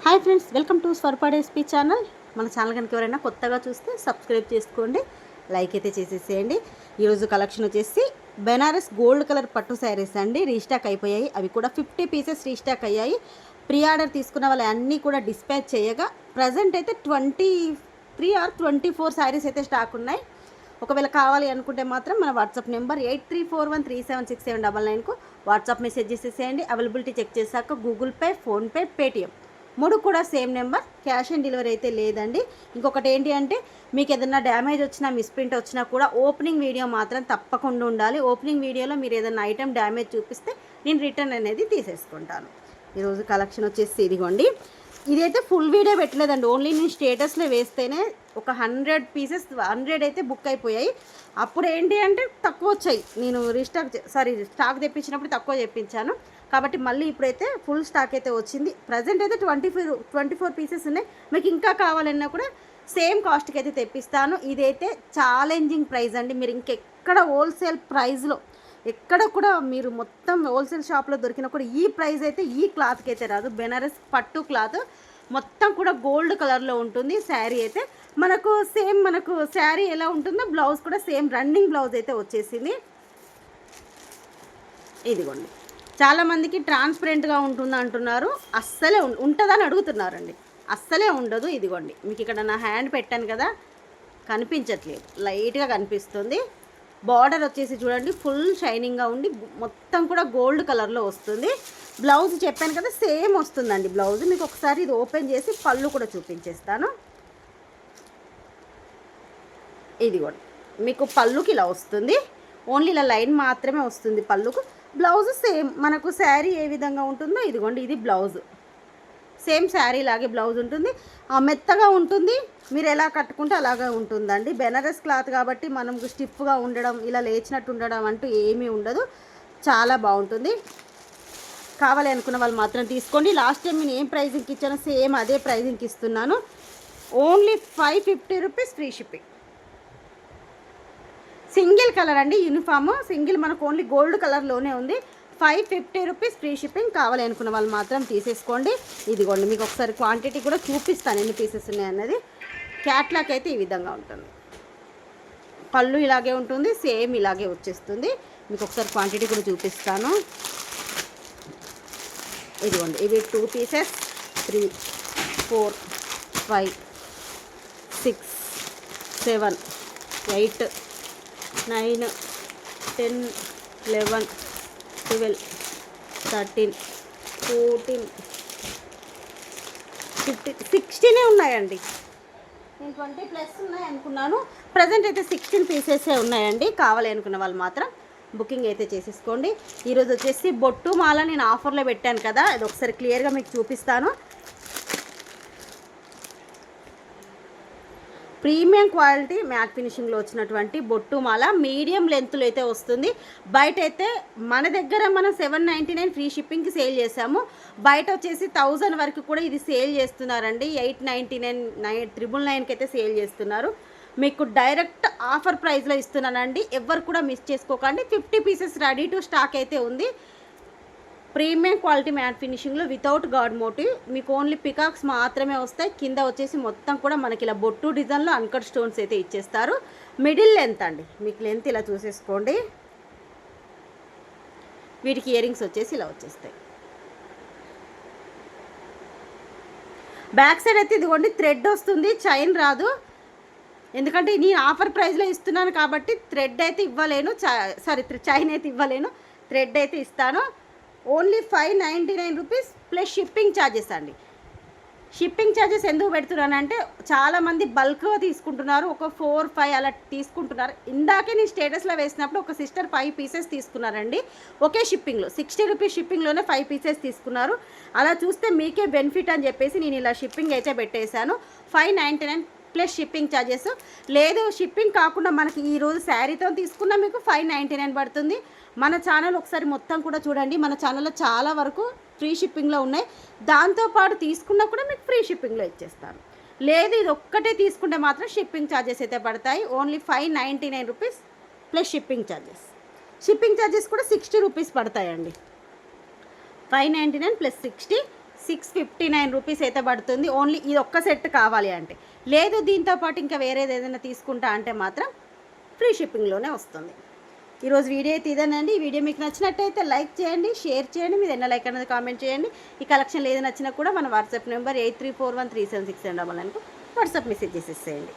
Hi friends, welcome to స్వర్పాడేస్పీ channel. మన channel కనుక ఎవరైనా కొత్తగా చూస్తే సబ్స్క్రైబ్ చేసుకోండి, లైక్ అయితే చేసేసేయండి. ఈరోజు కలెక్షన్ వచ్చేసి బెనారస్ గోల్డ్ కలర్ పట్టు శారీస్ అండి. రీస్టాక్ అయిపోయాయి, అవి కూడా 50 పీసెస్ రీస్టాక్ అయ్యాయి. ప్రీ ఆర్డర్ తీసుకున్న వాళ్ళు అన్నీ కూడా డిస్పాచ్ చేయగా ప్రజెంట్ అయితే 23 ఆర్ 24 శారీస్ అయితే స్టాక్ ఉన్నాయి. ఒకవేళ కావాలి అనుకుంటే మాత్రం మన వాట్సాప్ నెంబర్ 8341376799కు వాట్సాప్ మెసేజ్ చేసేసేయండి. అవైలబిలిటీ చెక్ చేశాక గూగుల్ పే, ఫోన్పే, పేటిఎం 3 కూడా same number. Cash on delivery అయితే లేదండి. ఇంకొకటి ఏంటి అంటే మీకు ఏదైనా డ్యామేజ్ వచ్చినా, మిస్ప్రింట్ వచ్చినా కూడా ఓపెనింగ్ వీడియో మాత్రం తప్పకుండా ఉండాలి. ఓపెనింగ్ వీడియోలో మీరు ఏదైనా ఐటెం డ్యామేజ్ చూపిస్తే నేను రిటర్న్ అనేది తీసేసుకుంటాను. ఈరోజు కలెక్షన్ వచ్చేసి ఇదిగోండి. ఇదైతే ఫుల్ వీడియో పెట్టలేదండి, ఓన్లీ నేను స్టేటస్లో వేస్తేనే ఒక 100 పీసెస్ 100 అయితే బుక్ అయిపోయాయి. అప్పుడు ఏంటి అంటే తక్కువ వచ్చాయి, నేను స్టాక్ తెప్పించినప్పుడు తక్కువ తెప్పించాను కాబట్టి మళ్ళీ ఇప్పుడైతే ఫుల్ స్టాక్ అయితే వచ్చింది. ప్రజెంట్ అయితే 24 పీసెస్ ఉన్నాయి. మీకు ఇంకా కావాలన్నా కూడా సేమ్ కాస్ట్కి అయితే తెప్పిస్తాను. ఇదైతే ఛాలెంజింగ్ ప్రైస్ అండి. మీరు ఇంకెక్కడ హోల్సేల్ ప్రైస్లో ఎక్కడ కూడా మీరు మొత్తం హోల్సేల్ షాప్లో దొరికినా కూడా ఈ ప్రైస్ అయితే ఈ క్లాత్కి అయితే రాదు. బెనారస్ పట్టు క్లాత్ మొత్తం కూడా గోల్డ్ కలర్లో ఉంటుంది. శారీ అయితే మనకు శారీ ఎలా ఉంటుందో బ్లౌజ్ కూడా సేమ్ రన్నింగ్ బ్లౌజ్ అయితే వచ్చేసింది. ఇదిగోండి, చాలామందికి ట్రాన్స్పరెంట్గా ఉంటుంది అంటున్నారు, అస్సలే ఉంటుందని అడుగుతున్నారండి. అస్సలే ఉండదు. ఇదిగోండి, మీకు ఇక్కడ నా హ్యాండ్ పెట్టాను కదా, కనిపించట్లేదు, లైట్గా కనిపిస్తుంది. బార్డర్ వచ్చేసి చూడండి, ఫుల్ షైనింగ్గా ఉండి మొత్తం కూడా గోల్డ్ కలర్లో వస్తుంది. బ్లౌజ్ చెప్పాను కదా సేమ్ వస్తుందండి బ్లౌజ్. మీకు ఒకసారి ఇది ఓపెన్ చేసి పళ్ళు కూడా చూపించేస్తాను. ఇదిగోండి, మీకు పళ్ళుకి ఇలా వస్తుంది, ఓన్లీ ఇలా లైన్ మాత్రమే వస్తుంది పళ్ళుకు. బ్లౌజ్ సేమ్ మనకు శారీ ఏ విధంగా ఉంటుందో ఇదిగోండి, ఇది బ్లౌజ్ సేమ్ శారీ లాగే బ్లౌజ్ ఉంటుంది. మెత్తగా ఉంటుంది, మీరు ఎలా కట్టుకుంటే అలాగే ఉంటుందండి. బెనారస్ క్లాత్ కాబట్టి మనం స్టిఫ్గా ఉండడం, ఇలా లేచినట్టు ఉండడం అంటూ ఏమీ ఉండదు, చాలా బాగుంటుంది. కావాలి అనుకున్న వాళ్ళు మాత్రం తీసుకోండి. లాస్ట్ టైం నేను ఏం ప్రైజింగ్కి ఇచ్చానో సేమ్ అదే ప్రైజింగ్కి ఇస్తున్నాను. Only 550 rupees free shipping. Single colour అండి, యూనిఫామ్ సింగిల్, మనకు ఓన్లీ గోల్డ్ కలర్లోనే ఉంది. 550 రూపీస్ ఫ్రీ షిప్పింగ్. కావాలి అనుకున్న వాళ్ళు మాత్రం తీసేసుకోండి. ఇదిగోండి, మీకు ఒకసారి క్వాంటిటీ కూడా చూపిస్తాను ఎన్ని పీసెస్ ఉన్నాయి అన్నది. క్యాట్లాగ్ అయితే ఈ విధంగా ఉంటుంది, పళ్ళు ఇలాగే ఉంటుంది, సేమ్ ఇలాగే వచ్చేస్తుంది. మీకు ఒకసారి క్వాంటిటీ కూడా చూపిస్తాను. ఇదిగోండి, ఇవి 2 పీసెస్ 3 4 5 6 7 8 9 10 11 12 13 14 15 16 ఉన్నాయండి. నేను 20+ ఉన్నాయి అనుకున్నాను. ప్రజెంట్ అయితే 16 పీసెసే ఉన్నాయండి. కావాలి అనుకున్న వాళ్ళు మాత్రం బుకింగ్ అయితే చేసేసుకోండి. ఈరోజు వచ్చేసి బొట్టు మాల నేను ఆఫర్లో పెట్టాను కదా, అది ఒకసారి క్లియర్గా మీకు చూపిస్తాను. ప్రీమియం క్వాలిటీ మ్యాట్ ఫినిషింగ్లో వచ్చినటువంటి బొట్టు మాల మీడియం లెంత్లో అయితే వస్తుంది. బయట అయితే మన దగ్గర మనం 799 ఫ్రీ షిప్పింగ్కి సేల్ చేసాము. బయట వచ్చేసి 1000 వరకు కూడా ఇది సేల్ చేస్తున్నారండి. 899 999కి అయితే సేల్ చేస్తున్నారు. మీకు డైరెక్ట్ ఆఫర్ ప్రైస్లో ఇస్తున్నానండి, ఎవరు కూడా మిస్ చేసుకోకండి. 50 పీసెస్ రెడీ టు స్టాక్ అయితే ఉంది. ప్రీమియం క్వాలిటీ మ్యాట్ ఫినిషింగ్లో వితౌట్ గాడ్ మోటివ్, మీకు ఓన్లీ పికాక్స్ మాత్రమే వస్తాయి. కింద వచ్చేసి మొత్తం కూడా మనకి ఇలా బొట్టు డిజైన్లో అన్కట్ స్టోన్స్ అయితే ఇచ్చేస్తారు. మిడిల్ లెంత్ అండి, మీకు లెంత్ ఇలా చూసేసుకోండి. వీటికి ఇయర్ రింగ్స్ వచ్చేసి ఇలా వచ్చేస్తాయి. బ్యాక్ సైడ్ అయితే ఇదిగోండి థ్రెడ్ వస్తుంది, చైన్ రాదు. ఎందుకంటే నేను ఆఫర్ ప్రైస్లో ఇస్తున్నాను కాబట్టి థ్రెడ్ అయితే ఇవ్వలేను, చైన్ అయితే ఇవ్వలేను, థ్రెడ్ అయితే ఇస్తాను. Only 599 rupees plus shipping charges అండి. షిప్పింగ్ ఛార్జెస్ ఎందుకు పెడుతున్నానంటే చాలామంది బల్క్గా తీసుకుంటున్నారు, ఒక 4 5 అలా తీసుకుంటున్నారు. ఇందాకే నేను స్టేటస్లో వేసినప్పుడు ఒక సిస్టర్ 5 పీసెస్ తీసుకున్నారండి ఒకే షిప్పింగ్లో. 60 రూపీస్ షిప్పింగ్లోనే 5 పీసెస్ తీసుకున్నారు. అలా చూస్తే మీకే బెనిఫిట్ అని చెప్పేసి నేను ఇలా షిప్పింగ్ అయితే పెట్టేశాను. 599 ప్లస్ షిప్పింగ్ ఛార్జెస్. లేదు షిప్పింగ్ కాకుండా మనకి ఈరోజు శారీతో తీసుకున్నా మీకు 599 పడుతుంది. మన ఛానల్ ఒకసారి మొత్తం కూడా చూడండి, మన ఛానల్లో చాలా వరకు ఫ్రీ షిప్పింగ్లో ఉన్నాయి. దాంతోపాటు తీసుకున్నా కూడా మీకు ఫ్రీ షిప్పింగ్లో ఇచ్చేస్తాను. లేదు ఇది ఒక్కటే తీసుకుంటే మాత్రం షిప్పింగ్ ఛార్జెస్ అయితే పడతాయి. Only 599 rupees plus shipping charges. Shipping charges కూడా 60 రూపీస్ పడతాయండి. 599 ప్లస్ 60 659 రూపీస్ అయితే పడుతుంది. ఓన్లీ ఇది ఒక్క సెట్ కావాలి అంటే. లేదు దీంతోపాటు ఇంకా వేరేది ఏదైనా తీసుకుంటా అంటే మాత్రం ఫ్రీ షిప్పింగ్లోనే వస్తుంది. ఈరోజు వీడియో అయితే ఇదేనండి. ఈ వీడియో మీకు నచ్చినట్టయితే లైక్ చేయండి, షేర్ చేయండి, మీరు ఎన్న లైక్ అనేది కామెంట్ చేయండి. ఈ కలెక్షన్ ఏది నచ్చినా కూడా మన వాట్సాప్ నెంబర్ 8341376799కు వాట్సాప్ మెసేజ్ చేసేసేయండి.